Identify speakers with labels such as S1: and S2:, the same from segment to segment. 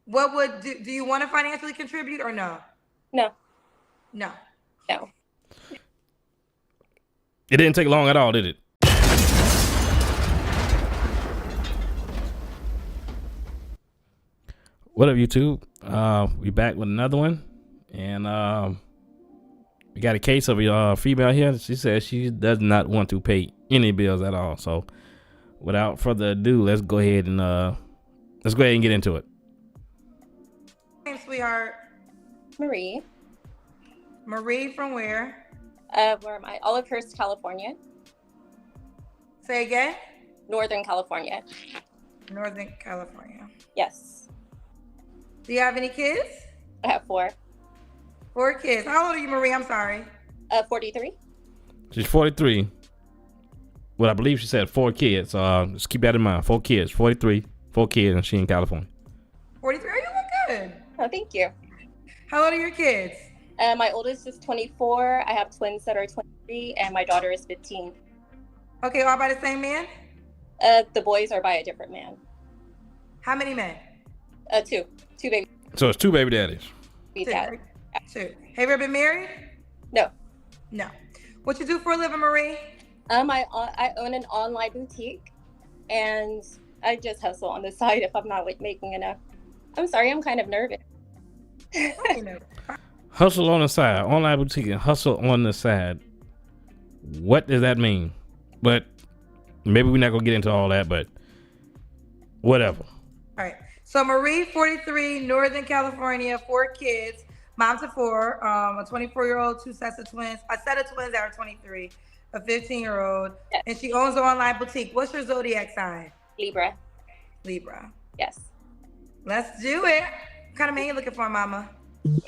S1: What would do you want to financially contribute or no?
S2: No,
S1: No.
S2: no.
S3: It didn't take long at all, did it? What up, YouTube? We back with another one, and we got a case of a female here. She says she does not want to pay any bills at all. So, without further ado, let's go ahead and get into it.
S1: Name, sweetheart.
S2: Marie.
S1: Marie from where?
S2: Where am I? Olivehurst, California.
S1: Say again.
S2: Northern California.
S1: Northern California.
S2: Yes.
S1: Do you have any kids?
S2: I have 4.
S1: 4 kids. How old are you, Marie? I'm sorry.
S2: 43.
S3: She's 43. Well, I believe she said 4 kids. Just keep that in mind. 4 kids, 43, 4 kids, and she in California.
S1: 43. Oh, you look good.
S2: Oh, thank you.
S1: How old are your kids?
S2: My oldest is 24. I have twins that are 23, and my daughter is 15.
S1: Okay, all by the same man?
S2: The boys are by a different man.
S1: How many men?
S2: 2 baby.
S3: So it's 2 baby daddies.
S2: Dad.
S1: 2. Have you ever been married?
S2: No.
S1: No. What you do for a living, Marie?
S2: I own an online boutique, and I just hustle on the side if I'm not making enough. I'm sorry, I'm kind of nervous.
S3: Hustle on the side, online boutique, and hustle on the side. What does that mean? But maybe we're not gonna get into all that, but whatever.
S1: All right. So Marie, 43, Northern California, 4 kids, mom to 4, a 24-year-old, 2 sets of twins, a set of twins that are 23, a 15-year-old,
S2: yes.
S1: And she owns an online boutique. What's your zodiac sign?
S2: Libra.
S1: Libra.
S2: Yes.
S1: Let's do it. What kind of man you looking for, mama?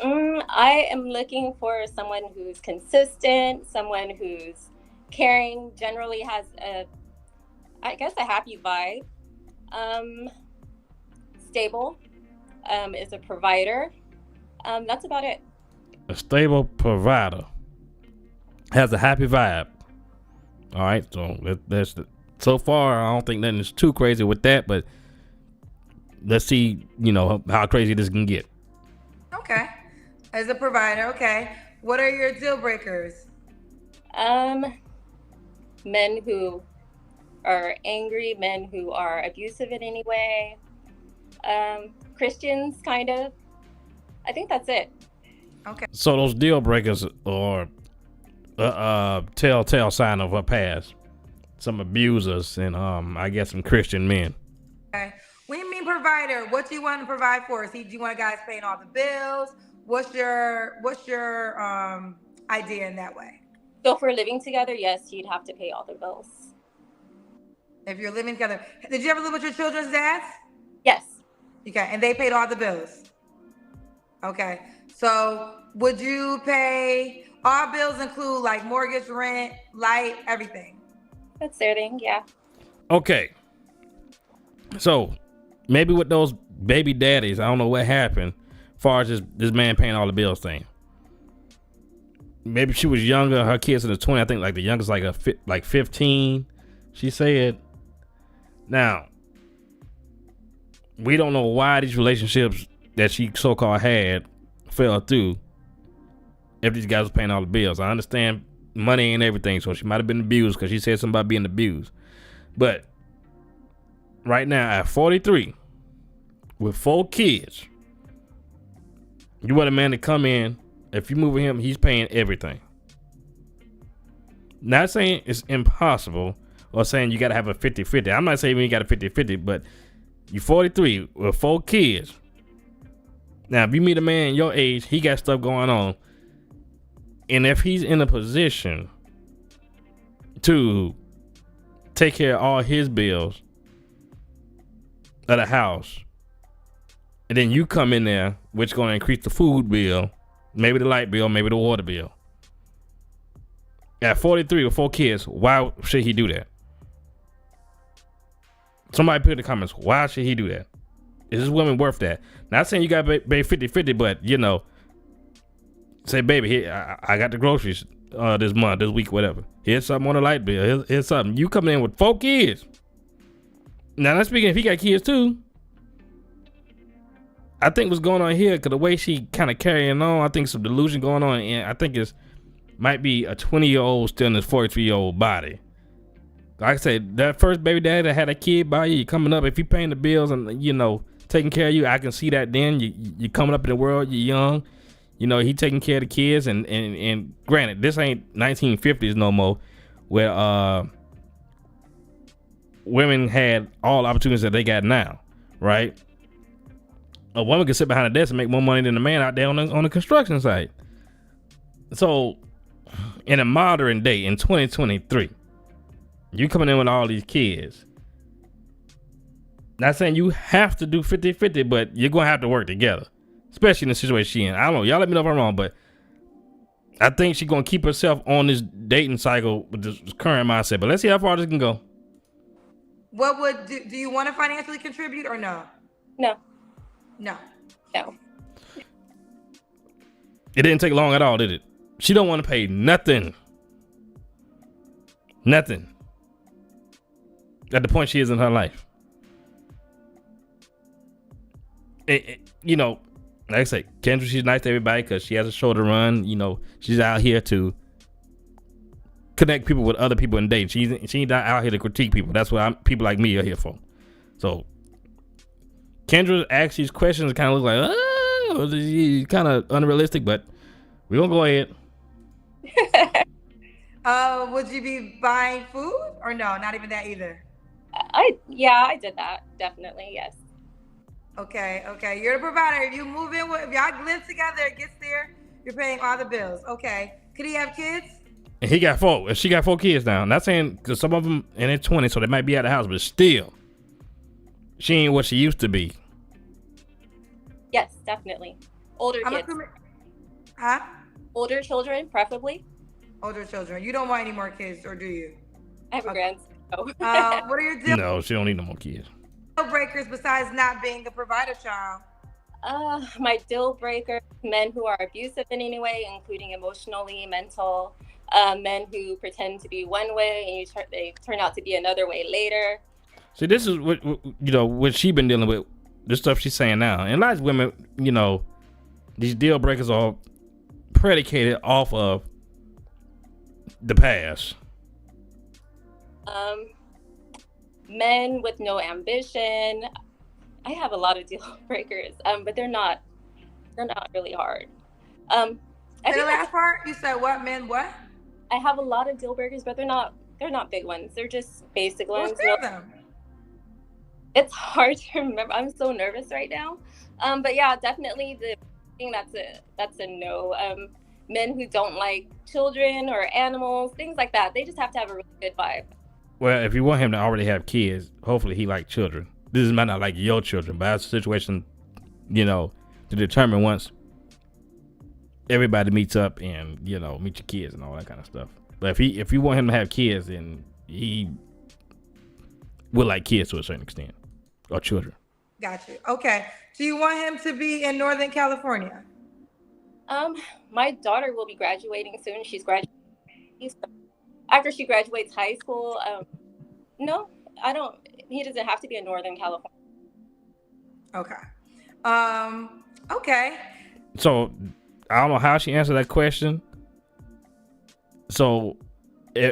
S2: I am looking for someone who's consistent, someone who's caring, generally has a happy vibe, stable, is a provider. That's about it.
S3: A stable provider has a happy vibe. All right, so that's so far. I don't think nothing is too crazy with that, but let's see, how crazy this can get.
S1: Okay, as a provider. Okay, what are your deal breakers?
S2: Men who are angry, men who are abusive in any way, Christians, kind of. I think that's it.
S1: Okay.
S3: So those deal breakers are telltale sign of her past. Some abusers and I guess some Christian men.
S1: Okay. When you mean provider, what do you want to provide for us? Do you want guys paying all the bills? What's your idea in that way?
S2: So if we're living together, yes, he'd have to pay all the bills.
S1: If you're living together, did you ever live with your children's dads?
S2: Yes.
S1: Okay, and they paid all the bills. Okay, so would you pay all bills include like mortgage, rent, light, everything?
S2: That's their thing, yeah.
S3: Okay. So maybe with those baby daddies, I don't know what happened as far as this man paying all the bills thing. Maybe she was younger, her kids in the 20s, I think like the youngest like 15, she said. Now, we don't know why these relationships that she so-called had fell through if these guys were paying all the bills. I understand money and everything, so she might have been abused because she said something about being abused. But right now at 43 with 4 kids, you want a man to come in. If you move with him, he's paying everything. Not saying it's impossible or saying you got to have a 50-50. I'm not saying you got a 50-50, but you're 43 with 4 kids. Now, if you meet a man your age, he got stuff going on. And if he's in a position to take care of all his bills of the house, and then you come in there, which is going to increase the food bill, maybe the light bill, maybe the water bill. At 43 with 4 kids, why should he do that? Somebody put in the comments, why should he do that? Is this woman worth that? Not saying you got to pay 50-50, but, say, baby, here, I got the groceries this month, this week, whatever. Here's something on the light bill. Here's something. You coming in with 4 kids. Now, not speaking if he got kids too. I think what's going on here, because the way she kind of carrying on, I think some delusion going on, and I think it's might be a 20-year-old still in his 43-year-old body. Like I said, that first baby daddy that had a kid by you coming up, if he paying the bills and, you know, taking care of you, I can see that then. You coming up in the world, you're young. You know, he taking care of the kids, and granted, this ain't 1950s no more, where women had all the opportunities that they got now, right? A woman can sit behind a desk and make more money than a man out there on the construction site. So, in a modern day, in 2023, you coming in with all these kids. Not saying you have to do 50-50, but you're going to have to work together. Especially in the situation she in. I don't know. Y'all let me know if I'm wrong, but I think she's going to keep herself on this dating cycle with this current mindset. But let's see how far this can go.
S1: What would do you want to financially contribute or no?
S2: No.
S1: No.
S3: It didn't take long at all, did it? She don't want to pay nothing. Nothing. At the point she is in her life. You know, like I say, Kendra, she's nice to everybody because she has a show to run. You know, she's out here to connect people with other people and date. She's not out here to critique people. That's what people like me are here for. So Kendra asks these questions, kind of look like, oh, kind of unrealistic, but we're going to go ahead.
S1: Would you be buying food or no? Not even that either.
S2: I did that. Definitely, yes.
S1: Okay. You're the provider. If you move in if y'all live together, it gets there, you're paying all the bills. Okay. Could he have kids?
S3: And he got 4. She got 4 kids now. Not saying, because some of them in their 20s, so they might be at the house, but still, she ain't what she used to be.
S2: Yes, definitely. Older kids.
S1: Huh?
S2: Older children, preferably.
S1: Older children. You don't want any more kids, or do you?
S2: I have a grandson. No.
S1: What are your deal?
S3: No, she don't need no more kids.
S1: Deal breakers besides not being a provider child?
S2: My deal breaker: men who are abusive in any way, including emotionally, mental. Men who pretend to be one way and they turn out to be another way later.
S3: See, this is what she been dealing with. This stuff she's saying now, and lots of women, these deal breakers are predicated off of the past.
S2: Men with no ambition. I have a lot of deal breakers, but they're not really hard.
S1: The last part, you said what? Men what?
S2: I have a lot of deal breakers, but they're not big ones. They're just basic ones.
S1: Them?
S2: It's hard to remember. I'm so nervous right now. But yeah, definitely the thing that's a no. Men who don't like children or animals, things like that. They just have to have a really good vibe.
S3: Well, if you want him to already have kids, hopefully he like children. This might not like your children, but that's a situation, to determine once everybody meets up and, meet your kids and all that kind of stuff. But if you want him to have kids, then he will like kids to a certain extent, or children.
S1: Got you. Okay. Do you want him to be in Northern California?
S2: My daughter will be graduating soon. She's graduating. After she graduates high school, no, I don't. He doesn't have to be in Northern California.
S1: Okay. Okay.
S3: So I don't know how she answered that question. So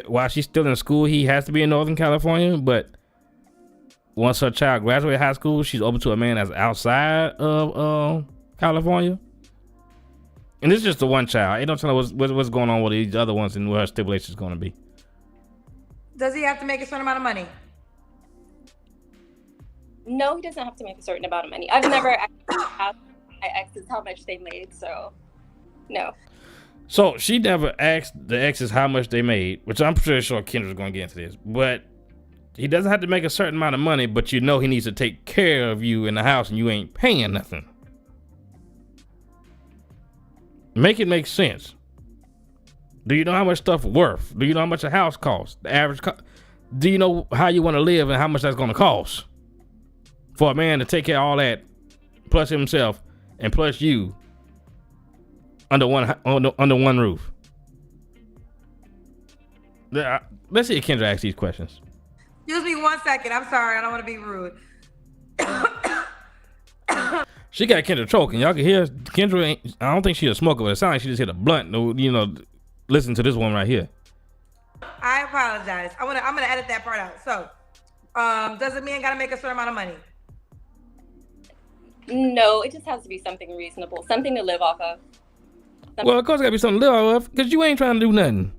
S3: while she's still in school, he has to be in Northern California, but once her child graduates high school, she's open to a man that's outside of California. And this is just the one child. It don't tell her what's going on with these other ones and what her stipulation is going to be.
S1: Does he have to make a certain amount of money?
S2: No, he doesn't have to make a certain amount of money. I've never asked my exes how much they made, so no.
S3: So she never asked the exes how much they made, which I'm pretty sure Kendra's going to get into this. But he doesn't have to make a certain amount of money, but he needs to take care of you in the house and you ain't paying nothing. Make it make sense. Do you know how much stuff worth? Do you know how much a house costs? The average do you know how you want to live and how much that's going to cost? For a man to take care of all that, plus himself and plus you, under one roof. Let's see if Kendra asks these questions.
S1: Excuse me 1 second. I'm sorry. I don't want to be rude.
S3: She got Kendra choking. Y'all can hear Kendra. I don't think she's a smoker, but it sounds like she just hit a blunt. You know, listen to this one right here.
S1: I apologize. I'm gonna edit that part out. So, does a man gotta make a certain amount of money?
S2: No, it just has to be something reasonable, something to live off of.
S3: Well, of course, it gotta be something to live off of, because you ain't trying to do nothing.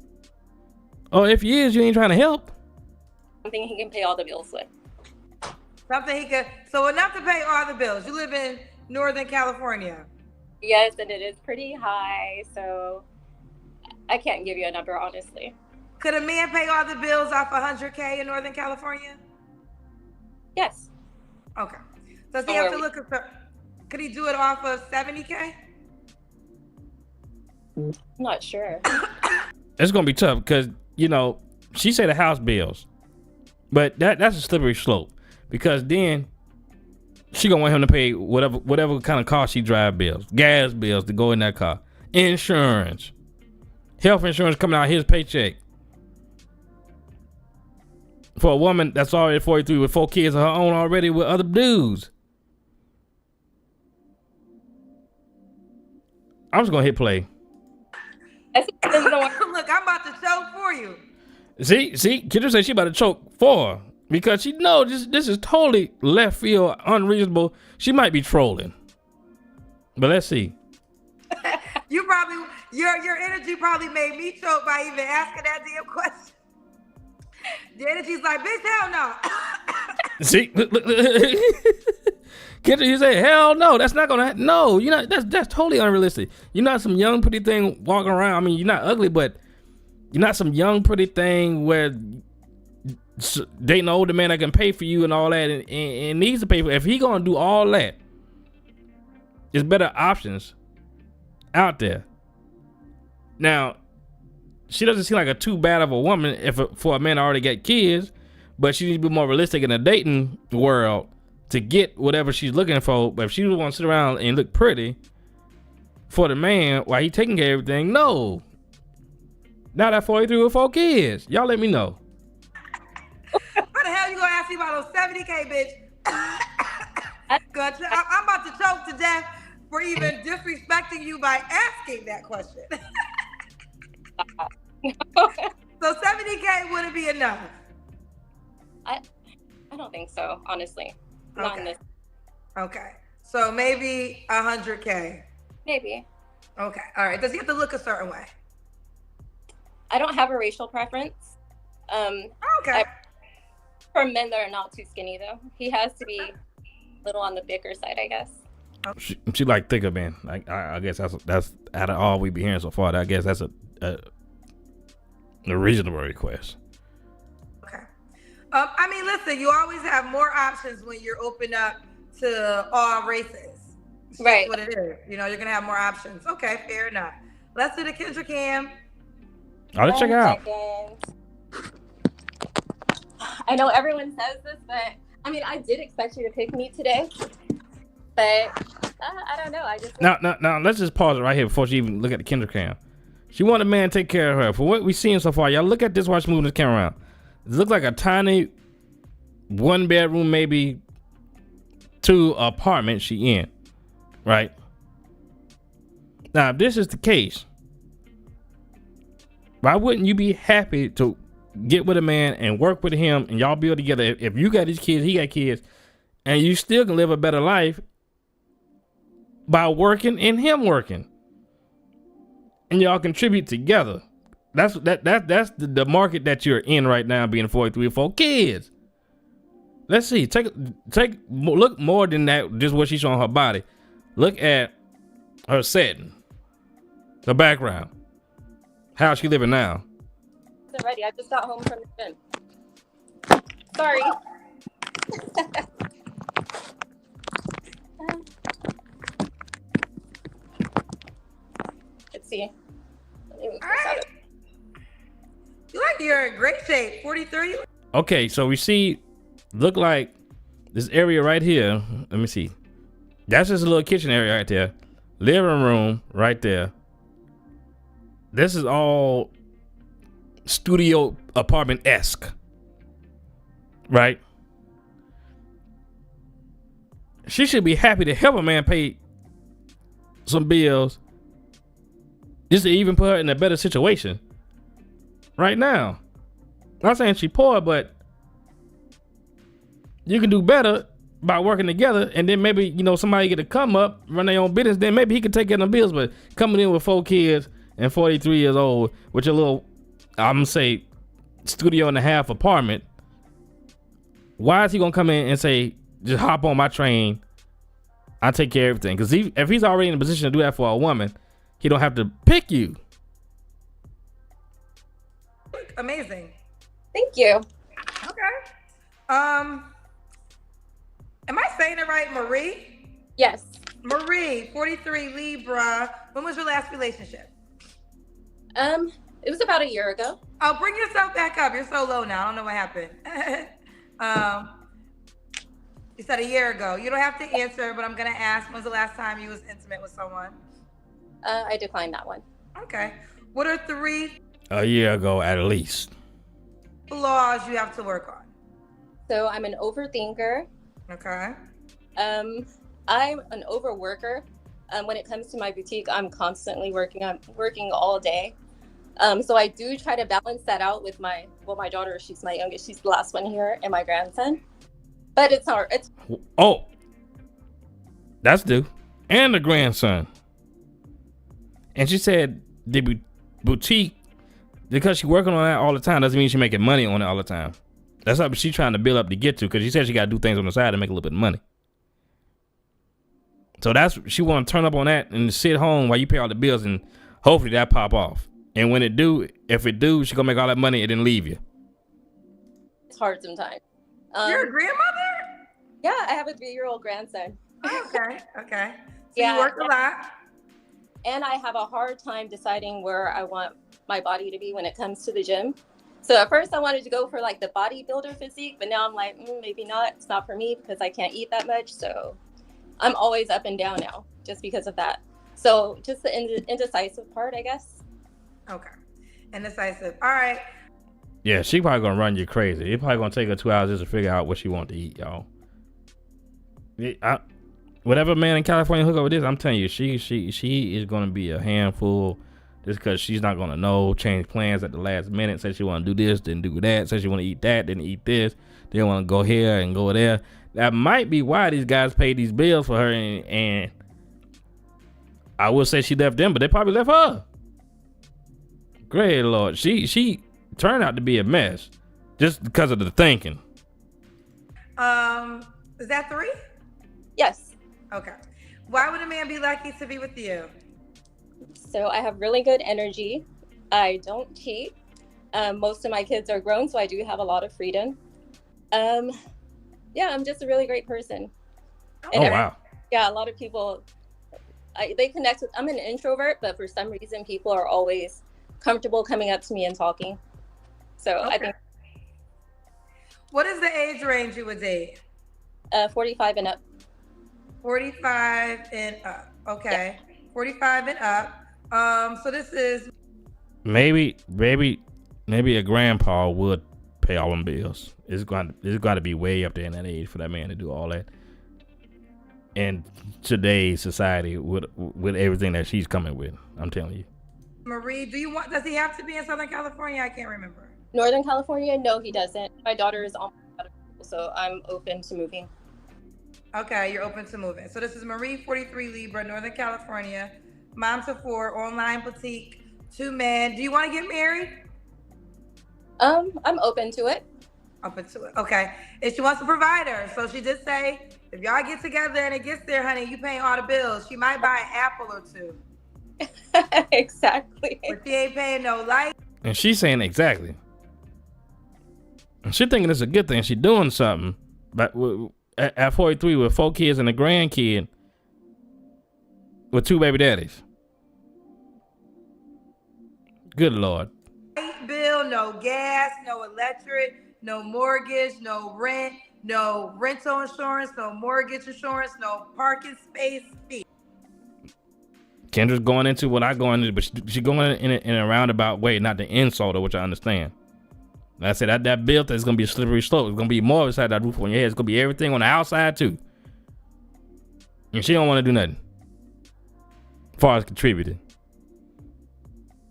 S3: Or if you is, you ain't trying to help.
S2: Something he can pay all the bills with.
S1: Something he could. So enough to pay all the bills. You live in Northern California.
S2: Yes, and it is pretty high, so I can't give you a number, honestly.
S1: Could a man pay all the bills off $100K in Northern California?
S2: Yes.
S1: Okay. Does he have to look at? Could he do it off of $70K?
S2: I'm not sure.
S3: It's gonna be tough because she said the house bills, but that's a slippery slope because then she gonna want him to pay whatever kind of car she drive bills, gas bills to go in that car, insurance, health insurance coming out of his paycheck. For a woman that's already 43 with 4 kids of her own already with other dudes. I'm just gonna hit play.
S1: Look, I'm about to choke for you.
S3: See, Kendra said she about to choke for her because she knows this is totally left field, unreasonable. She might be trolling, but let's see.
S1: Your energy probably made me choke by even asking that damn question. The energy's like, bitch, hell no.
S3: See, look. Kendra, you say, hell no, that's not gonna happen. No, that's totally unrealistic. You're not some young pretty thing walking around. I mean, you're not ugly, but you're not some young pretty thing where dating an older man that can pay for you and all that and needs to pay for. If he gonna do all that, there's better options out there. Now, she doesn't seem like a too bad of a woman for a man that already got kids, but she needs to be more realistic in the dating world to get whatever she's looking for. But if she want to sit around and look pretty for the man while he taking care of everything, no. Not at 43 with 4 kids. Y'all let me know.
S1: What the hell you gonna ask me about those 70K, bitch? Gotcha. I'm about to choke to death for even disrespecting you by asking that question. So 70K wouldn't be enough.
S2: I don't think so, honestly. Not in this.
S1: Okay. So maybe 100K.
S2: Maybe.
S1: Okay. All right. Does he have to look a certain way?
S2: I don't have a racial preference.
S1: Okay.
S2: For men that are not too skinny, though. He has to be a little on the bigger side, I guess.
S3: She like thicker men. I guess that's out of all we be hearing so far. I guess that's a reasonable request.
S1: Okay. I mean, listen, you always have more options when you're open up to all races.
S2: Right.
S1: That's what it is. You're going to have more options. Okay, fair enough. Let's do the Kendra Cam.
S3: Oh, let's check it out.
S2: I know everyone says this, but I mean, I did expect you to pick me today, but I don't know. I just
S3: now let's just pause it right here before she even look at the Kendra Cam. She want a man to take care of her. For what we seen so far, y'all look at this while she moving this camera around. It looks like a tiny 1-bedroom, maybe 2 apartment she in, right? Now, if this is the case, why wouldn't you be happy to get with a man and work with him and y'all build together? If you got these kids, he got kids, and you still can live a better life by working and him working, and y'all contribute together. That's the market that you're in right now, being 43 or 4 kids. Let's see. Look more than that. Just what she's showing her body. Look at her setting, the background, how she living now.
S2: I'm ready. I just got home from the gym. Sorry. Let's see.
S1: All right. You're in great shape. 43.
S3: Okay, so we see, look like this area right here. Let me see. That's just a little kitchen area right there. Living room right there. This is all studio apartment-esque, right? she should be happy to help a man pay some bills just to even put her in a better situation right now. I'm not saying she poor, but you can do better by working together, and then maybe, you know, somebody get to come up, run their own business, then maybe he could take care of the bills. But coming in with 4 kids and 43 years old with your little, I'm gonna say, studio and a half apartment, why is he gonna come in and say, just hop on my train, I take care of everything? Because if he's already in a position to do that for a woman, he don't have to pick you.
S1: Amazing.
S2: Thank you.
S1: Okay. Am I saying it right, Marie?
S2: Yes.
S1: Marie, 43, Libra. When was your last relationship?
S2: It was about a year ago.
S1: Oh, bring yourself back up. You're so low now. I don't know what happened. You said a year ago. You don't have to answer, but I'm gonna ask. When's the last time you was intimate with someone?
S2: I declined that one.
S1: Okay. What are 3
S3: A year ago, at least.
S1: flaws you have to work on?
S2: So I'm an overthinker.
S1: Okay.
S2: I'm an overworker. When it comes to my boutique, I'm constantly working. I'm working all day. So I do try to balance that out with my daughter. She's my youngest. She's the last one here, and my grandson. But it's hard.
S3: That's due. And the grandson. And she said the boutique, because she's working on that all the time, doesn't mean she's making money on it all the time. That's what she's trying to build up to get to, because she said she got to do things on the side to make a little bit of money. So she want to turn up on that and sit home while you pay all the bills, and hopefully that pop off. And when if it do, she gonna make all that money and then leave you.
S2: It's hard sometimes.
S1: You're a grandmother?
S2: Yeah, I have a 3-year-old grandson.
S1: Okay. So
S2: Yeah,
S1: you work a lot.
S2: And I have a hard time deciding where I want my body to be when it comes to the gym. So at first I wanted to go for like the bodybuilder physique, but now I'm like, maybe not. It's not for me because I can't eat that much. So I'm always up and down now just because of that. So just the indecisive part, I guess.
S1: Okay. Indecisive. All right.
S3: Yeah, she probably gonna run you crazy. It's probably gonna take her 2 hours just to figure out what she want to eat, y'all. Whatever man in California hook up with this, I'm telling you, she is gonna be a handful, just because she's not gonna know, change plans at the last minute, say she wanna do this, then do that, say she wanna eat that, then eat this, then wanna go here and go there. That might be why these guys pay these bills for her, and I would say she left them, but they probably left her. Great Lord, she turned out to be a mess just because of the thinking.
S1: Is that 3?
S2: Yes.
S1: Okay. Why would a man be lucky to be with you?
S2: So I have really good energy. I don't cheat. Most of my kids are grown, so I do have a lot of freedom. Yeah, I'm just a really great person. And
S3: wow.
S2: Yeah, a lot of people, they connect with, I'm an introvert, but for some reason people are always comfortable coming up to me and talking. So okay. I think.
S1: What is the age range you would date?
S2: 45 and up.
S1: 45 and up. Okay. Yeah. 45 and up. So this is
S3: maybe a grandpa would pay all them bills. It's got to be way up there in that age for that man to do all that. In today's society, with everything that she's coming with, I'm telling you.
S1: Marie, does he have to be in Southern California? I can't remember.
S2: Northern California? No, he doesn't. My daughter is almost out of school, so I'm open to moving.
S1: Okay, you're open to moving. So this is Marie, 43, Libra, Northern California, mom to 4, online boutique, 2 men. Do you want to get married?
S2: I'm open to it.
S1: Open to it. Okay. And she wants a provider. So she did say, if y'all get together and it gets there, honey, you paying all the bills. She might buy an apple or 2.
S2: Exactly.
S1: But she ain't paying no light.
S3: And she's saying exactly. And she thinking it's a good thing. She doing something. But at 43 with 4 kids and a grandkid with 2 baby daddies. Good Lord.
S1: Light bill, no gas, no electric, no mortgage, no rent, no rental insurance, no mortgage insurance, no parking space fee.
S3: Kendra's going into what I go into, but she's going in a roundabout way, not the insult of which I understand. Like I said, that build is going to be a slippery slope. It's going to be more inside that roof on your head. It's going to be everything on the outside too. And she don't want to do nothing. As far as contributing.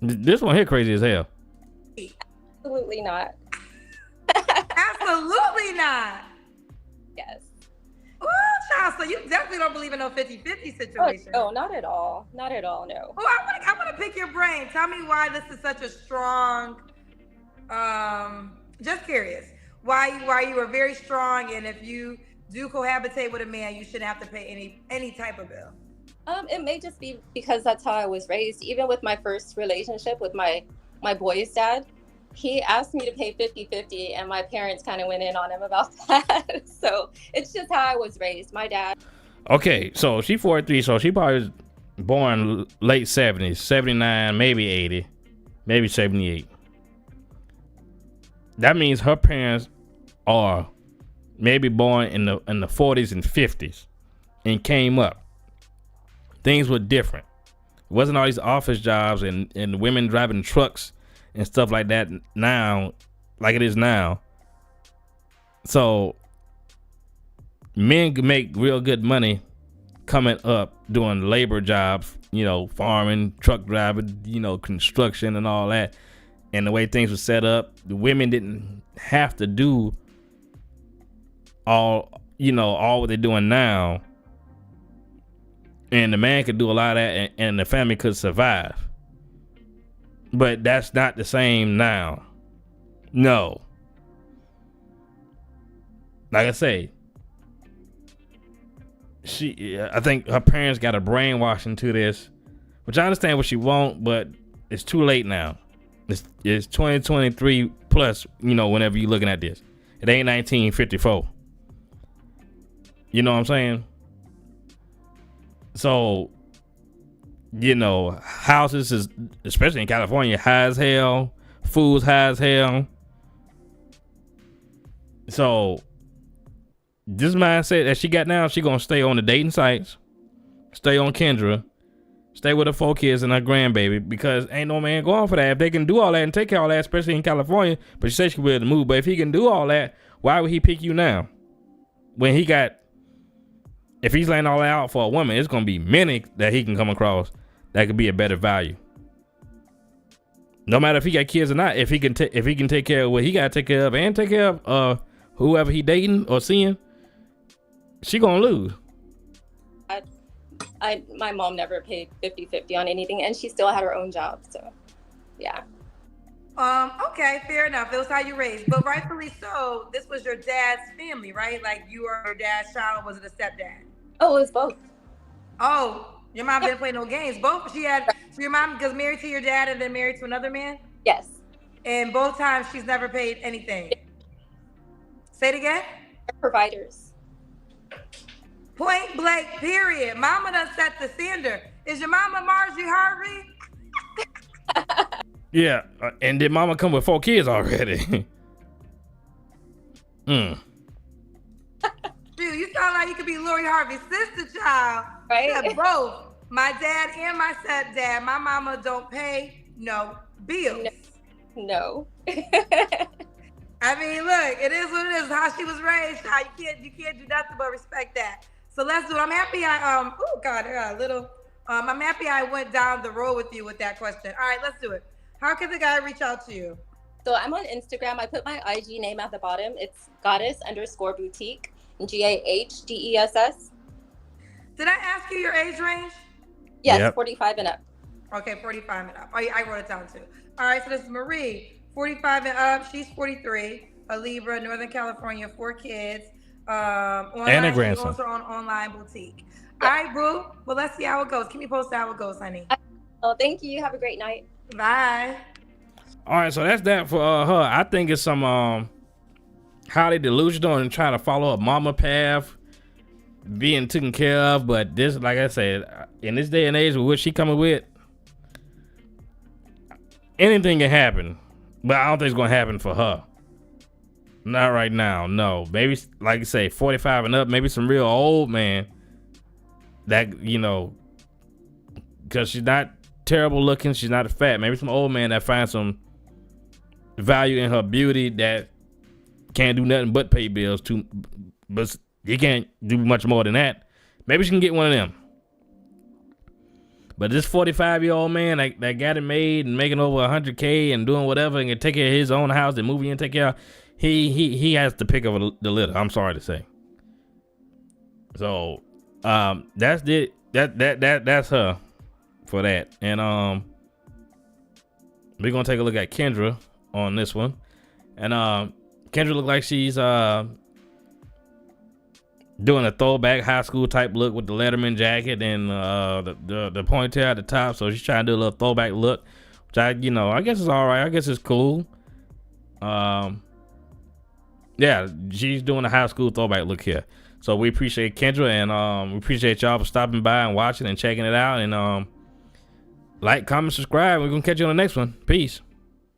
S3: This one here crazy as hell.
S2: Absolutely not.
S1: Absolutely not.
S2: Yes.
S1: Ooh, child, so you definitely don't believe in no 50-50 situation.
S2: Oh, not at all. Not at all, no.
S1: Oh, I want to pick your brain. Tell me why this is such a strong, just curious. Why you are very strong, and if you do cohabitate with a man, you shouldn't have to pay any type of bill.
S2: It may just be because that's how I was raised. Even with my first relationship with my boy's dad, he asked me to pay 50-50, and my parents kind of went in on him about that. So it's just how I was raised. My dad.
S3: Okay, so she 43, so she probably was born late 70s, 79, maybe 80, maybe 78. That means her parents are maybe born in the 40s and 50s and came up. Things were different. It wasn't all these office jobs and women driving trucks and stuff like that now, like it is now. So men can make real good money coming up doing labor jobs, farming, truck driving, construction and all that. And the way things were set up, the women didn't have to do all what they're doing now. And the man could do a lot of that, and the family could survive. But that's not the same now. No. Like I say, I think her parents got a brainwash into this, which I understand what she want, but it's too late now. It's 2023 plus, whenever you're looking at this. It ain't 1954. You know what I'm saying? So, houses is, especially in California, high as hell. Food's high as hell. So, this mindset that she got now, she gonna stay on the dating sites, stay on Kendra, stay with her 4 kids and her grandbaby, because ain't no man going for that. If they can do all that and take care of all that, especially in California, but she said she could be able to move, but if he can do all that, why would he pick you now? When if he's laying all that out for a woman, it's gonna be many that he can come across that could be a better value. No matter if he got kids or not, if he can take care of what he gotta take care of and take care of whoever he dating or seeing, she gonna lose.
S2: My mom never paid 50-50 on anything, and she still had her own job. So, yeah.
S1: Okay, fair enough. It was how you raised, but rightfully so. This was your dad's family, right? Like you are your dad's child. Was it a stepdad?
S2: Oh, it was both.
S1: Oh, your mom didn't play no games. Both. So your mom was married to your dad and then married to another man?
S2: Yes.
S1: And both times she's never paid anything. Say it again.
S2: Providers.
S1: Point blank, period. Mama done set the standard. Is your mama Marjorie Harvey?
S3: Yeah, and did mama come with 4 kids already?
S1: Dude, you sound like you could be Lori Harvey's sister, child.
S2: Right?
S1: Yeah, both. My dad and my stepdad. My mama don't pay no bills.
S2: No.
S1: I mean, look, it is what it is. How she was raised. How you can't do nothing but respect that. So let's do it. I'm happy I got a little. I'm happy I went down the road with you with that question. All right, let's do it. How can the guy reach out to you?
S2: So I'm on Instagram. I put my IG name at the bottom. It's goddess_boutique, GAHDESS.
S1: Did I ask you your age range?
S2: Yes,
S3: Yep.
S2: 45 and up.
S1: Okay, 45 and up. Oh, yeah, I wrote it down too. All right, so this is Marie, 45 and up. She's 43, a Libra, Northern California, 4 kids. Online,
S3: and a grandson.
S1: She owns her own online boutique. All right, boo. Well, let's see how it goes. Keep me posted how it goes, honey.
S2: Oh, thank you. Have a great night.
S1: Bye.
S3: All right, so that's that for her. I think it's some highly delusional and trying to follow a mama path, being taken care of. But this, like I said, in this day and age with what she coming with, anything can happen. But I don't think it's gonna happen for her. Not right now. No, maybe like you say, 45 and up. Maybe some real old man that because she's not terrible looking. She's not fat. Maybe some old man that finds some value in her beauty that can't do nothing but pay bills too, but he can't do much more than that. Maybe she can get one of them. But this 45-year-old man that got it made and making over $100K and doing whatever and can take care of his own house and move in and take care of, he has to pick up the litter. I'm sorry to say. So that's it. That's her for that. And we're gonna take a look at Kendra on this one. And Kendra look like she's doing a throwback high school type look with the Letterman jacket and the ponytail at the top. So she's trying to do a little throwback look, which I guess it's all right. I guess it's cool. Yeah, she's doing a high school throwback look here. So we appreciate Kendra, and we appreciate y'all for stopping by and watching and checking it out. And like, comment, subscribe. We're gonna catch you on the next one. Peace.